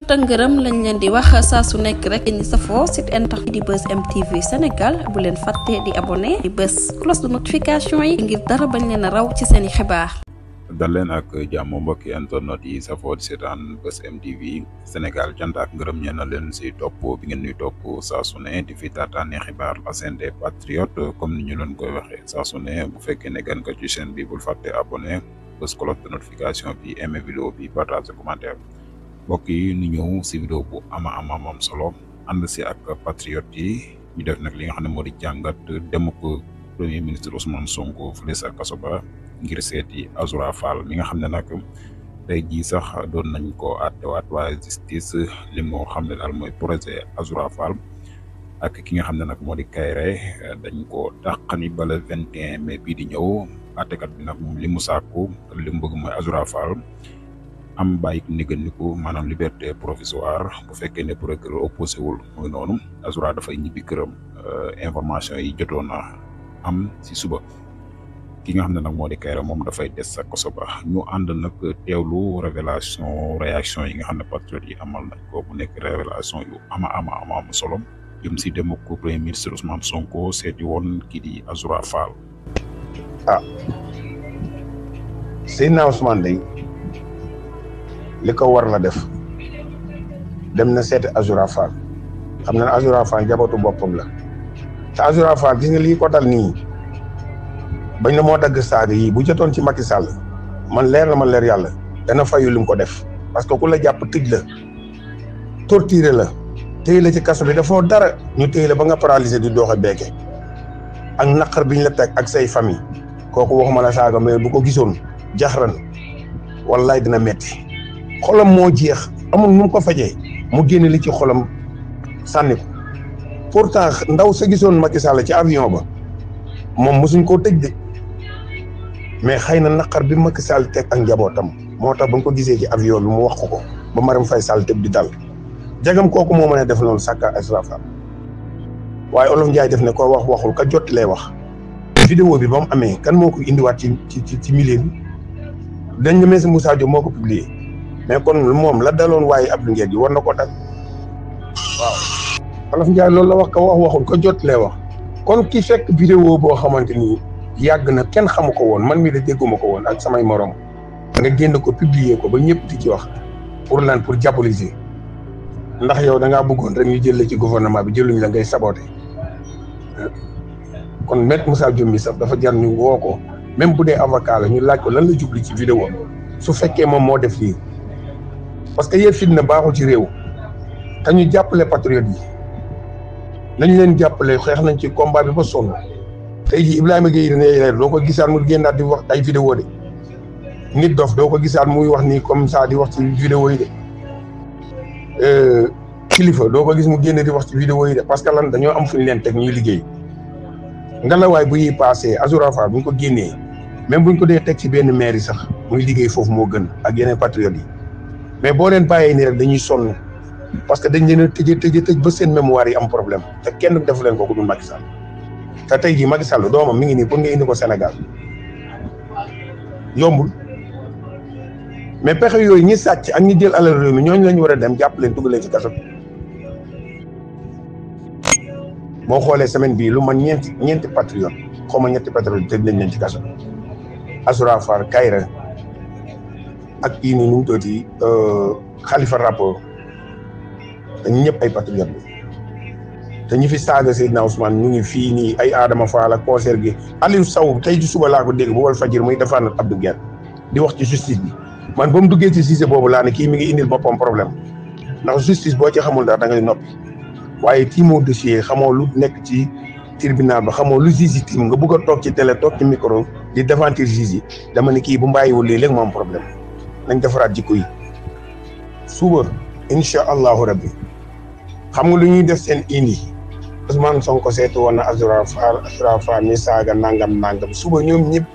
tëngërëm lañ leen di wax saa su nekk rek ñi safoo site internet di Buzz M TV Sénégal bu leen fàtte di abonné di bës cloche de notification yi ngir dara bañ leen a raw ci seeni xibaar. dal leen ak jàmm mbokki internet yi safoo di seetaan Buzz M TV Sénégal cant ak ngërëm ñeen na leen si topp bi ngeen ñuy topp saa su ne di fi taataane xibaar la chaîne des patriotes comme ni ñu leen koy waxee saa su ne bu fekkee ne gan nga ci chaîne bi bul fàtte abonné bës cloche de notification bi aimé vidéo bi partage commentaire. mbokk yi ñu ñëw si vidéo bu am solo ànd si ak patriote yi ñu def nag li nga xam ne moo di jàngat dem ko premier ministre Ousmane Sonko fële sa kaso ba ngir seeti Azoura Fall mi nga xam ne nag tey jii sax doon nañ ko àttewaat waaye justice li moo xam ne daal mooy projet Azoura Fall ak ki nga xam ne nag moo di Kairé dañ ko dàqani ba le 21 mai bii di ñëw àttekat bi nag moom li mu sàkku li mu bëgg mooy Azoura Fall am bàyyi négandiku maanaam liberté provisoire bu fekkee ne procureur opposé wul muy noonu Azoura dafay ñibbi këram information yi jotoon na am si suba ki nga xam ne nag moo di Kairé moom dafay des sa kaso ba ñu ànd nag teewlu réaction yi nga xam ne patriote yi amal nañ ko bu nekk révélation yu ama solo jëm si dem ko premier ministre Ousmane Sonko seeti woon kii di Azoura Fall. Seydina Ousmane day li ko war la def dem na seeti Azoura Fall xam na ne Azoura Fall jabatu boppam la te Azoura Fall gis nga lii ko dal nii bañ na moo dagg saaga yi bu jotoon ci Macky Sall man leer na ma leer yàlla dana fayu li mu ko def parce que ku la jàpp tëj la torturé la téye la ci kaso bi dafoo dara ñu téye la ba nga paralysé di dooxe beeke ak naqar biñ la teg ak say famille kooku waxuma la saaga mais bu ko gisoon jaxran wallaay dina metti xolam moo jeex amul nu mu ko fajee mu génne li ci xolam sànni ko pourtant ndaw sa gisoon Macky Sall ci avion ba moom mosuñ koo tëj de mais xëy na naqar bi Macky Sall teg ak njabootam moo tax ba nga ko gisee ci avion bi mu wax ko ba Marème Faye Sall tëb di dal jagam kooku moo mën a def loolu sàkka Azoura Fall waaye Olof Njaay def ne ko wax waxul ka jotti lay wax. vidéo bi ba mu amee kan moo ko indiwaat ci milieu bi dañ ne Maître Moussa Diop moo ko publié. mais kon moom la daloon waaye Abdou Nguer gi war na ko dal waaw Olof Njaay loolu la wax ka wax waxul ko jot lay wax kon ki fekk vidéo boo xamante ni yàgg na kenn xamu ko woon man mii da dégguma ko woon ak samay morom nga génn ko publier ko ba ñëpp di ci wax pour lan pour diaboliser ndax yow da ngaa bëggoon rek ñu jël la ci gouvernement bi jëluñ la ngay saboté kon Maître Moussa Diop mi sax dafa jar ñu woo ko même bu dee avocat la ñu laaj ko lan la jubli ci vidéo su fekkee moom moo def lii parce que yéen fitna baaxul ci réew te ñu jàppale patriote yi nañ leen jàppale xeex nañ ci combat bi ba sonn tey jii Ibrahima Gueye ne doo ko gisaat mu génnaat di wax ay vidéo de nit dof doo ko gisaat muy wax nii comme ça di wax ci vidéo yi de kilifa doo ko gis mu génne di wax ci vidéo yi de parce que lan dañoo am fu ñu leen teg ñuy liggéey ngelawaay bu yi passé Azoura Fall bu ñu ko génnee même bu ñu ko dee teg ci benn mairie sax muy liggéey foofu moo gën ak yeneen patriotes yi. mais boo leen bàyyee nii rek dañuy sonn parce que dañ leen a tëj ba seen mémoire yi am problème te kenn defu leen ko ku dul Macky Sall te tey jii Macky Sall doomam mi ngi nii pour nga indi ko Sénégal yombul mais pexe yooyu ñi sàcc ak ñi jël alal réew mi ñooñu lañu war a dem jàpp leen dugal leen ci kaso boo xoolee semaine bii lu man ñeenti patriote xaw ma ñetti patriote tëj nañ leen ci kaso Azoura Fall Kairé ak kii nii nu mu tuddati Khalifa rapport te ñëpp ay patriote bi te ñi fi saaga Seydina Ousmane ñu ngi fii nii ay Adama Fall ak concert gi Aliou Sow tey ci suba laa ko dégg bu wal fajir muy défendre Abdou Nguer di wax ci justice bi man ba mu duggee ci Cissé boobu laa ne kii mi ngi indil boppam problème ndax justice boo ci xamul dara da ngay noppi waaye tiimoo dossier xamoo lu nekk ci tribunal ba xamoo lu juge yi tiim nga bëgg a toog ci télé toog ci micro di défendre juge yi dama ne kii bu mbàyyiwul léeg-léeg mu am problème. nañ defaraat jikko yi suba incha allahu rabbi xam nga lu ñuy def seen indi Ousmane Sonko seetu woon na Azoura Fall mi saaga nangam suba ñoom ñëpp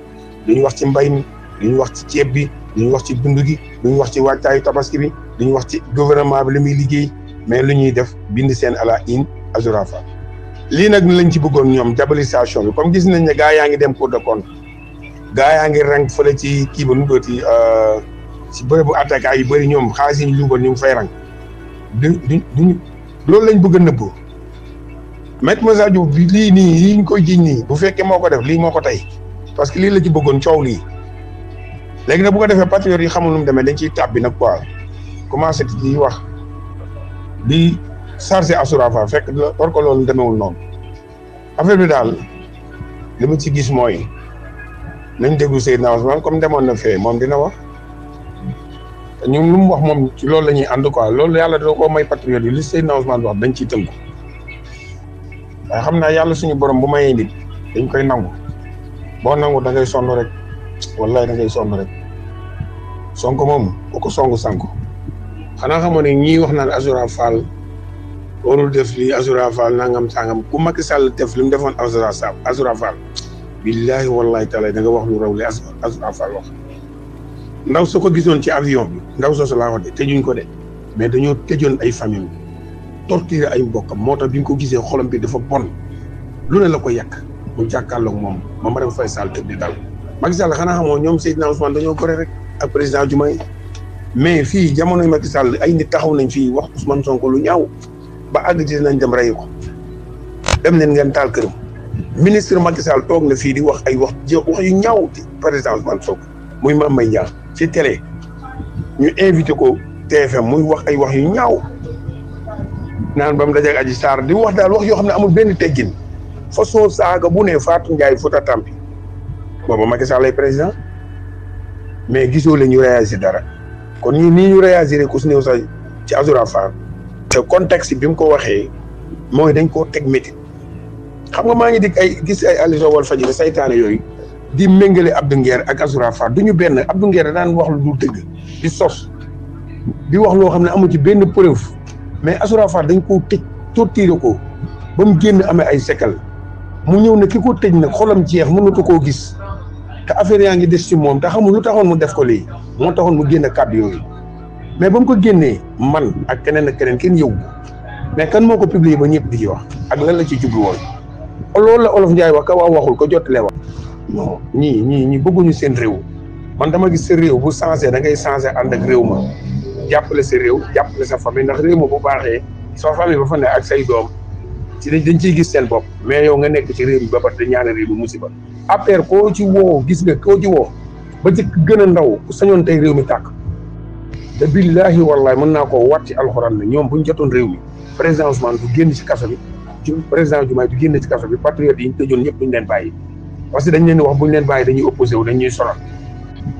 duñu wax ci mbay mi duñu wax ci ceeb bi duñu wax ci dund gi duñu wax ci wàccaayu tabaski bi duñu wax ci gouvernement bi li muy liggéey mais lu ñuy def bind seen à la une Azoura Fall lii nag lañ ci bëggoon ñoom diabolisation bi comme gis nañ ne gaa yaa ngi dem Cour des comptes gaa yaa ngi rang fële ci kii ba nu dooti ci bërëbu attaquant yu bëri ñoom xaalis yi ñu luubal ñu ngi fay rang duñu loolu lañ bëgg a nëbb Maître Moussa Diouf bi lii nii lii ñu koy jiñ nii bu fekkee moo ko def lii moo ko tey parce que lii la ci bëggoon coow lii léegi nag bu ko defee patriote yi xamul nu mu demee dañ ciy tàbbi nag quoi commencé di wax di chargé Assourafal fekk war ko loolu demewul noonu affaire bi daal li ma ci gis mooy nañ déglu Seydina Ousmane comme demoon na fee moom dina wax ñun lu mu wax moom ci loolu la ñuy ànd quoi loolu yàlla dina ko may patriote yi li Seydina Ousmane wax dañ ciy tënku waaye xam naa yàlla suñu borom bu mayee nit dañ koy nangu boo nangu da ngay sonn rek wallahi da ngay sonn rek Sonko moom bu ko songu sanko xanaa xamoon ne ñii wax naan Assourafal warul def lii Assourafal nangam sangam ku Macky Sall def li mu defoon Assourafal billahi wallahi taala da nga wax lu raw li Assourafal wax ndaw soo ko gisoon ci avion bi ndaw soosu laa wax de tëjuñ ko de mais dañoo tëjoon ay famille torturer ay mbokkam moo tax bi nga ko gisee xolam bi dafa bon lu ne la ko yàq mu jàkkaarloog moom ma Marème Faye Sall tëb di dal Macky Sall xanaa xamoo ñoom Seydina Ousmane dañoo gore rek ak président Diomaye mais fii jamonoy Macky Sall ay nit taxaw nañ fii wax Ousmane Sonko lu ñaaw ba àgg ci nañ dem rey ko dem leen ngeen taal këram ministre Macky Sall toog na fii di wax ay wax yu ñaaw ci président Ousmane Sonko muy Mame Mbaye Niang ci télé ñu invité ko TFM muy wax ay wax yu ñaaw naan ba mu dajeeg Adji Sarr di wax daal wax yoo xam ne amul benn teggin façon saaga bu ne Fatou Ndiaye Fouta Tampi booba Macky Sall lay président mais gisoo la ñu réagir dara kon ñi nii ñu réagir ku si néew sax ci Assourafal te contexte bi mu ko waxee mooy dañ koo teg métti xam nga maa ngi dig ay gis ay Aliou Sow Walfadjri saytaane yooyu di méngale Abdou Nguer ak Assourafal du ñu benn Abdou Nguer daan wax lu dul dëgg di sos di wax loo xam ne amu ci benn preuve mais Assourafal dañ koo tëj torturé ko ba mu génn amee ay séquelles mu ñëw ne ki ko tëj nag xolam jeex mënatu koo gis te affaire yaa ngi des ci moom te xamul lu taxoon mu def ko lii moo taxoon mu génn kàddu yooyu mais ba mu ko génnee man ak keneen kenn yëw mais kan moo ko publier ba ñëpp di ci wax ak lan la ci jublu woon loolu la Olof Ndiaye wax ka wax waxul ko jottalee wax non ñii bëgguñu seen réew man dama gis sa réew bu changé da ngay changé ànd ak réew ma jàppale sa réew jàppale sa famille ndax réew ma bu baaxee sa famille ba fa ne ak say doom ci dañ ciy gis seen bopp mais yow nga nekk ci réew mi ba pare da ñaane réew mi musiba affaire koo ci woo gis nga koo ci woo ba ci gën a ndaw ku sañoon tey réew mi tàkk te billahi wallahi mën naa koo wat ci alxuraan ne ñoom buñ jotoon réew mi président Ousmane du génn ci kaso bi ci président Diomaye du génn ci kaso bi patriote yi ñu tëjoon ñëpp duñ leen bàyyi parce que dañ leen wax buñ leen bàyyi dañuy opposé wu dañuy sonal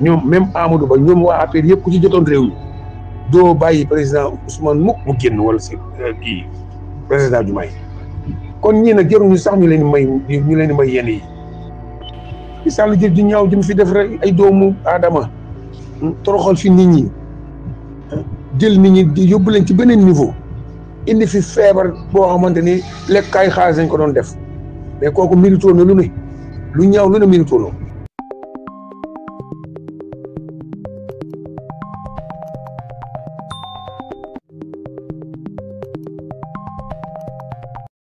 ñoom même Amadou Ba ñoom waa APR yëpp ku ci jotoon réew mi doo bàyyi président Ousmane mukk mu génn wala si kii président Diomaye kon ñii nag jaruñu sax ñu leen di may yenn yi ci Sall jëf ju ñaaw jëm fi def rek ay doomu aadama toroxal fi nit ñi jël nit ñi di yóbbu leen ci beneen niveau indi fi feebar boo xamante ni lekkaay xaalis dañ ko doon def mais kooku mérito na lu ne lu ñaaw lu ne mérito na